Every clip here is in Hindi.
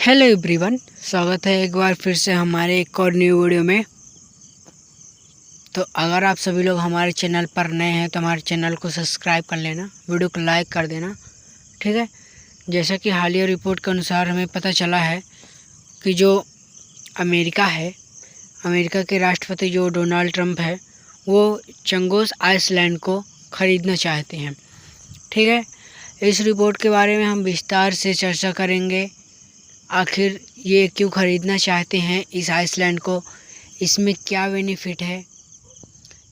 हेलो एवरीवन, स्वागत है एक बार फिर से हमारे एक और न्यू वीडियो में। तो अगर आप सभी लोग हमारे चैनल पर नए हैं तो हमारे चैनल को सब्सक्राइब कर लेना, वीडियो को लाइक कर देना, ठीक है। जैसा कि हालिया रिपोर्ट के अनुसार हमें पता चला है कि जो अमेरिका है, अमेरिका के राष्ट्रपति जो डोनाल्ड ट्रंप है, वो चंगोस आइसलैंड को ख़रीदना चाहते हैं, ठीक है। इस रिपोर्ट के बारे में हम विस्तार से चर्चा करेंगे। आखिर ये क्यों ख़रीदना चाहते हैं इस आइसलैंड को, इसमें क्या बेनिफिट है,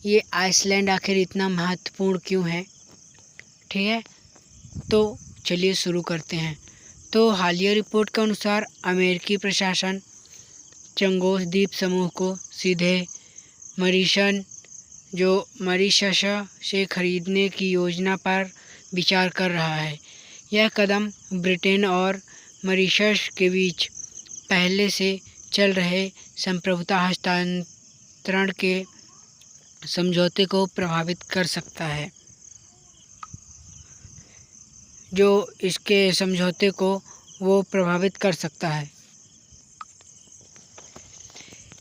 ये आइसलैंड आखिर इतना महत्वपूर्ण क्यों है, ठीक है। तो चलिए शुरू करते हैं। तो हालिया रिपोर्ट के अनुसार अमेरिकी प्रशासन चंगोस द्वीप समूह को सीधे मॉरिशस से खरीदने की योजना पर विचार कर रहा है। यह कदम ब्रिटेन और मॉरिशस के बीच पहले से चल रहे संप्रभुता हस्तांतरण के समझौते को प्रभावित कर सकता है। जो इसके समझौते को वो प्रभावित कर सकता है।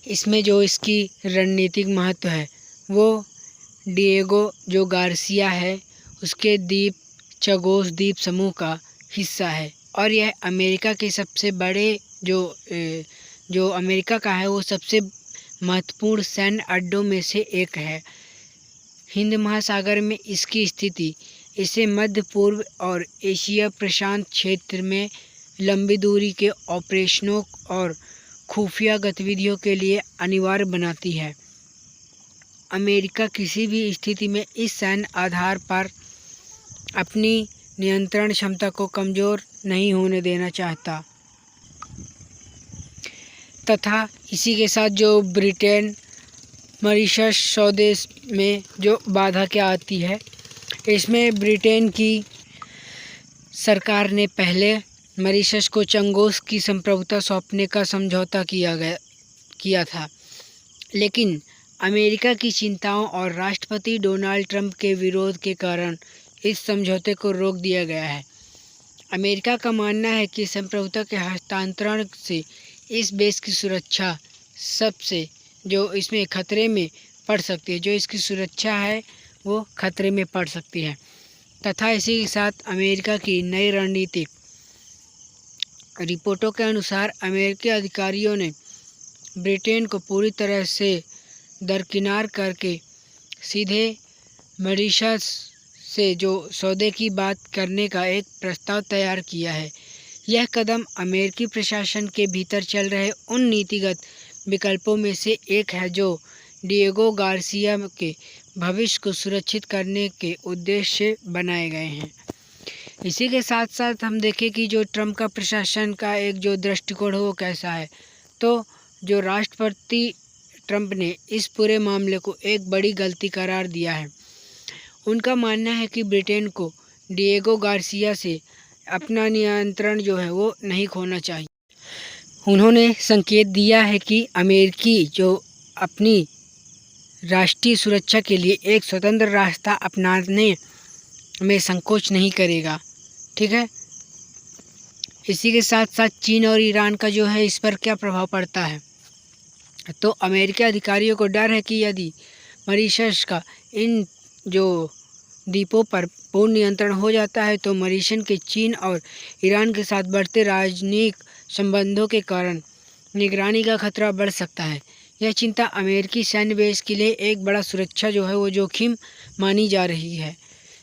इसमें जो इसकी रणनीतिक महत्व है वो डिएगो जो गार्सिया है उसके द्वीप चगोस द्वीप समूह का हिस्सा है और यह अमेरिका के सबसे बड़े जो अमेरिका का है वो सबसे महत्वपूर्ण सैन्य अड्डों में से एक है। हिंद महासागर में इसकी स्थिति इसे मध्य पूर्व और एशिया प्रशांत क्षेत्र में लंबी दूरी के ऑपरेशनों और खुफिया गतिविधियों के लिए अनिवार्य बनाती है। अमेरिका किसी भी स्थिति में इस सैन्य आधार पर अपनी नियंत्रण क्षमता को कमज़ोर नहीं होने देना चाहता तथा इसी के साथ जो ब्रिटेन मॉरिशस सौदे में जो बाधा क्या आती है, इसमें ब्रिटेन की सरकार ने पहले मॉरिशस को चंगोस की संप्रभुता सौंपने का समझौता किया था, लेकिन अमेरिका की चिंताओं और राष्ट्रपति डोनाल्ड ट्रंप के विरोध के कारण इस समझौते को रोक दिया गया है। अमेरिका का मानना है कि संप्रभुता के हस्तांतरण से इस बेस की सुरक्षा सबसे जो इसमें खतरे में पड़ सकती है, जो इसकी सुरक्षा है वो खतरे में पड़ सकती है तथा इसी के साथ अमेरिका की नई रणनीतिक रिपोर्टों के अनुसार अमेरिकी अधिकारियों ने ब्रिटेन को पूरी तरह से दरकिनार करके सीधे मॉरिशस से जो सौदे की बात करने का एक प्रस्ताव तैयार किया है। यह कदम अमेरिकी प्रशासन के भीतर चल रहे उन नीतिगत विकल्पों में से एक है जो डिएगो गार्सिया के भविष्य को सुरक्षित करने के उद्देश्य से बनाए गए हैं। इसी के साथ साथ हम देखें कि जो ट्रंप का प्रशासन का एक जो दृष्टिकोण है वो कैसा है। तो जो राष्ट्रपति ट्रंप ने इस पूरे मामले को एक बड़ी गलती करार दिया है। उनका मानना है कि ब्रिटेन को डिएगो गार्सिया से अपना नियंत्रण जो है वो नहीं खोना चाहिए। उन्होंने संकेत दिया है कि अमेरिकी जो अपनी राष्ट्रीय सुरक्षा के लिए एक स्वतंत्र रास्ता अपनाने में संकोच नहीं करेगा, ठीक है। इसी के साथ साथ चीन और ईरान का जो है इस पर क्या प्रभाव पड़ता है। तो अमेरिकी अधिकारियों को डर है कि यदि मॉरिशस का इन जो द्वीपों पर पूर्ण नियंत्रण हो जाता है तो मॉरिशस के चीन और ईरान के साथ बढ़ते राजनयिक संबंधों के कारण निगरानी का खतरा बढ़ सकता है। यह चिंता अमेरिकी सैन्य बेस के लिए एक बड़ा सुरक्षा जो है वो जोखिम मानी जा रही है।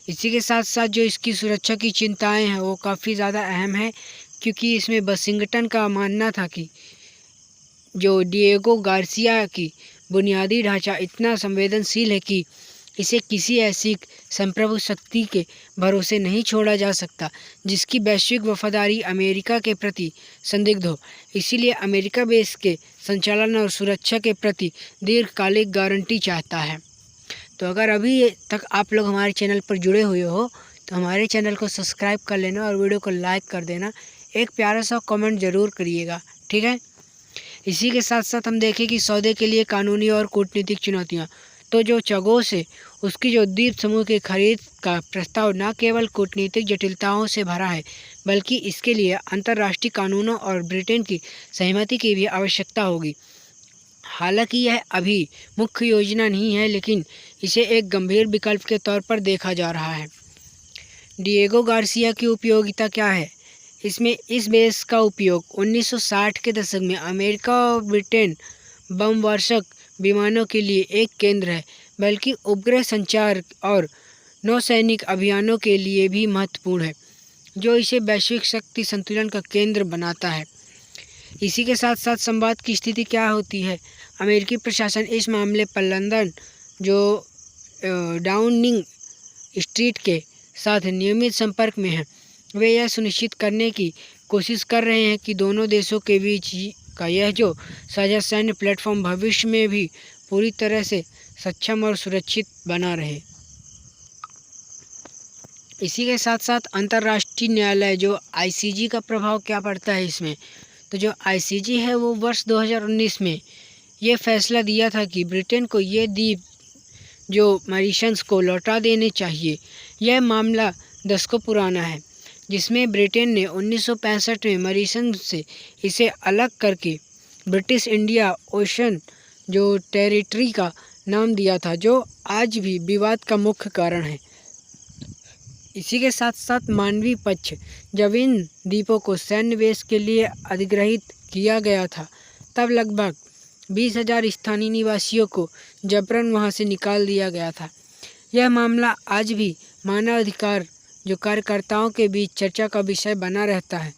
इसी के साथ साथ जो इसकी सुरक्षा की चिंताएं हैं वो काफ़ी ज़्यादा अहम है, क्योंकि इसमें वाशिंगटन का मानना था कि जो डिएगो गार्सिया की बुनियादी ढांचा इतना संवेदनशील है कि इसे किसी ऐसी संप्रभु शक्ति के भरोसे नहीं छोड़ा जा सकता जिसकी वैश्विक वफादारी अमेरिका के प्रति संदिग्ध हो। इसीलिए अमेरिका बेस के संचालन और सुरक्षा के प्रति दीर्घकालिक गारंटी चाहता है। तो अगर अभी तक आप लोग हमारे चैनल पर जुड़े हुए हो तो हमारे चैनल को सब्सक्राइब कर लेना और वीडियो को लाइक कर देना। एक प्यारा सा कमेंट ज़रूर करिएगा, ठीक है। इसी के साथ साथ हम देखें कि सौदे के लिए कानूनी और कूटनीतिक चुनौतियाँ। तो जो चगोस है उसकी जो द्वीप समूह की खरीद का प्रस्ताव न केवल कूटनीतिक जटिलताओं से भरा है बल्कि इसके लिए अंतर्राष्ट्रीय कानूनों और ब्रिटेन की सहमति की भी आवश्यकता होगी। हालांकि यह अभी मुख्य योजना नहीं है, लेकिन इसे एक गंभीर विकल्प के तौर पर देखा जा रहा है। डिएगो गार्सिया की उपयोगिता क्या है? इसमें इस बेस का उपयोग 1960 के दशक में अमेरिका और ब्रिटेन बम वर्षक विमानों के लिए एक केंद्र है, बल्कि उपग्रह संचार और नौसैनिक अभियानों के लिए भी महत्वपूर्ण है, जो इसे वैश्विक शक्ति संतुलन का केंद्र बनाता है। इसी के साथ साथ संवाद की स्थिति क्या होती है? अमेरिकी प्रशासन इस मामले पर लंदन जो डाउनिंग स्ट्रीट के साथ नियमित संपर्क में है। वे यह सुनिश्चित करने की कोशिश कर रहे हैं कि दोनों देशों के बीच का यह जो साझा सैन्य प्लेटफॉर्म भविष्य में भी पूरी तरह से सक्षम और सुरक्षित बना रहे। इसी के साथ साथ अंतर्राष्ट्रीय न्यायालय जो आईसीजे का प्रभाव क्या पड़ता है इसमें? तो जो आईसीजे है वो वर्ष 2019 में ये फैसला दिया था कि ब्रिटेन को ये द्वीप जो मॉरिशस को लौटा देने चाहिए। यह मामला दशकों पुराना है, जिसमें ब्रिटेन ने 1965 में मॉरिशस से इसे अलग करके ब्रिटिश इंडिया ओशन जो टेरिटरी का नाम दिया था, जो आज भी विवाद का मुख्य कारण है। इसी के साथ साथ मानवीय पक्ष, जब इन द्वीपों को सैन्य बेस के लिए अधिग्रहित किया गया था, तब लगभग 20,000 स्थानीय निवासियों को जबरन वहां से निकाल दिया गया था। यह मामला आज भी मानवाधिकार जो कार्यकर्ताओं के बीच चर्चा का विषय बना रहता है,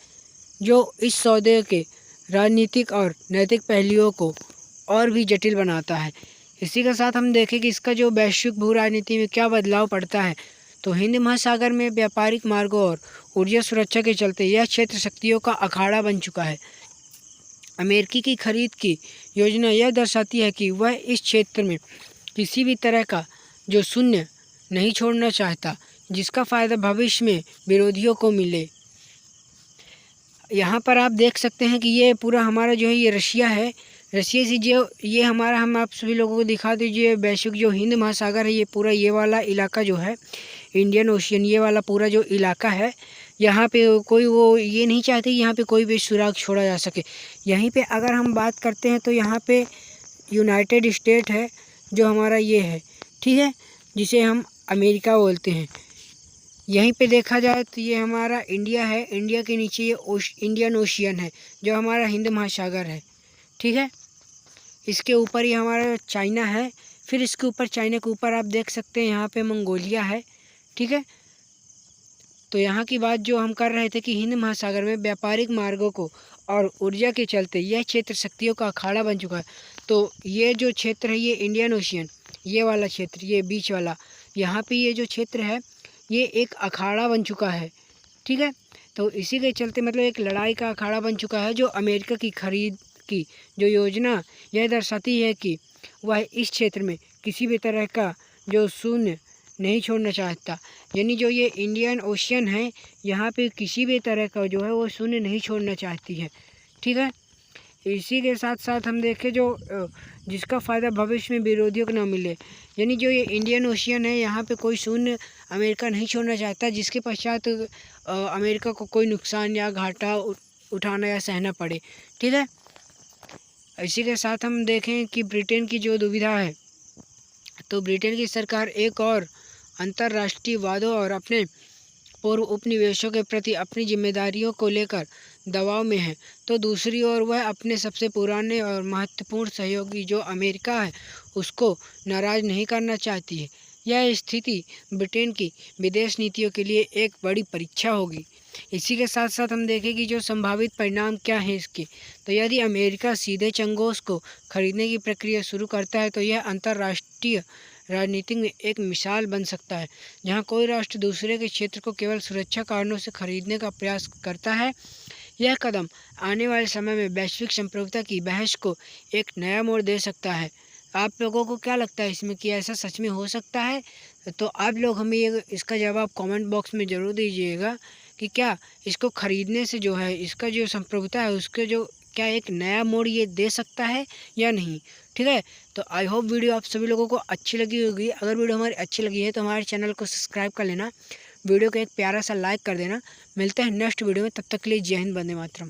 जो इस सौदे के राजनीतिक और नैतिक पहलुओं को और भी जटिल बनाता है। इसी के साथ हम देखें कि इसका जो वैश्विक भू राजनीति में क्या बदलाव पड़ता है, तो हिंद महासागर में व्यापारिक मार्गों और ऊर्जा सुरक्षा के चलते यह क्षेत्र शक्तियों का अखाड़ा बन चुका है। अमेरिकी की खरीद की योजना यह दर्शाती है कि वह इस क्षेत्र में किसी भी तरह का जो शून्य नहीं छोड़ना चाहता, जिसका फ़ायदा भविष्य में विरोधियों को मिले। यहाँ पर आप देख सकते हैं कि ये पूरा हमारा जो है ये रशिया है। रशिया से जो ये हमारा, हम आप सभी लोगों को दिखा दीजिए, वैश्विक जो हिंद महासागर है, ये पूरा ये वाला इलाका जो है इंडियन ओशियन, ये वाला पूरा जो इलाका है, यहाँ पे कोई वो ये नहीं चाहते यहाँ पे कोई भी सुराग छोड़ा जा सके। यहीं पे अगर हम बात करते हैं तो यहाँ पे यूनाइटेड स्टेट है जो हमारा ये है, ठीक है, जिसे हम अमेरिका बोलते हैं। यहीं पे देखा जाए तो ये हमारा इंडिया है। इंडिया के नीचे ये इंडियन ओशियन है जो हमारा हिंद महासागर है, ठीक है। इसके ऊपर ये हमारा चाइना है, फिर इसके ऊपर चाइना के ऊपर आप देख सकते हैं यहाँ पे मंगोलिया है, ठीक है। तो यहाँ की बात जो हम कर रहे थे कि हिंद महासागर में व्यापारिक मार्गों को और ऊर्जा के चलते यह क्षेत्र शक्तियों का अखाड़ा बन चुका है। तो ये जो क्षेत्र है ये इंडियन ओशियन, ये वाला क्षेत्र, ये बीच वाला, यहाँ पे ये जो क्षेत्र है ये एक अखाड़ा बन चुका है, ठीक है। तो इसी के चलते मतलब एक लड़ाई का अखाड़ा बन चुका है, जो अमेरिका की खरीद की जो योजना यह दर्शाती है कि वह इस क्षेत्र में किसी भी तरह का जो शून्य नहीं छोड़ना चाहता। यानी जो ये इंडियन ओशियन है, यहाँ पे किसी भी तरह का जो है वो शून्य नहीं छोड़ना चाहती है, ठीक है। इसी के साथ साथ हम देखें जो जिसका फ़ायदा भविष्य में विरोधियों को ना मिले, यानी जो ये इंडियन ओशियन है, यहाँ पे कोई शून्य अमेरिका नहीं छोड़ना चाहता, जिसके पश्चात अमेरिका को कोई नुकसान या घाटा उठाना या सहना पड़े, ठीक है। इसी के साथ हम देखें कि ब्रिटेन की जो दुविधा है, तो ब्रिटेन की सरकार एक और अंतर्राष्ट्रीय वादों और अपने पूर्व उपनिवेशों के प्रति अपनी जिम्मेदारियों को लेकर दबाव में है, तो दूसरी ओर वह अपने सबसे पुराने और महत्वपूर्ण सहयोगी जो अमेरिका है उसको नाराज़ नहीं करना चाहती है। यह स्थिति ब्रिटेन की विदेश नीतियों के लिए एक बड़ी परीक्षा होगी। इसी के साथ साथ हम देखें कि जो संभावित परिणाम क्या है इसके, तो यदि अमेरिका सीधे चंगोस को खरीदने की प्रक्रिया शुरू करता है तो यह अंतर्राष्ट्रीय राजनीति में एक मिसाल बन सकता है, जहां कोई राष्ट्र दूसरे के क्षेत्र को केवल सुरक्षा कारणों से खरीदने का प्रयास करता है। यह कदम आने वाले समय में वैश्विक संप्रभुता की बहस को एक नया मोड़ दे सकता है। आप लोगों को क्या लगता है इसमें कि ऐसा सच में हो सकता है? तो आप लोग हमें इसका जवाब कमेंट बॉक्स में ज़रूर दीजिएगा कि क्या इसको ख़रीदने से जो है इसका जो संप्रभुता है उसके जो क्या एक नया मोड़ ये दे सकता है या नहीं। ठीक है, तो आई होप वीडियो आप सभी लोगों को अच्छी लगी होगी। अगर वीडियो हमारी अच्छी लगी है तो हमारे चैनल को सब्सक्राइब कर लेना, वीडियो को एक प्यारा सा लाइक कर देना। मिलते हैं नेक्स्ट वीडियो में, तब तक के लिए जय हिंद, वंदे मातरम।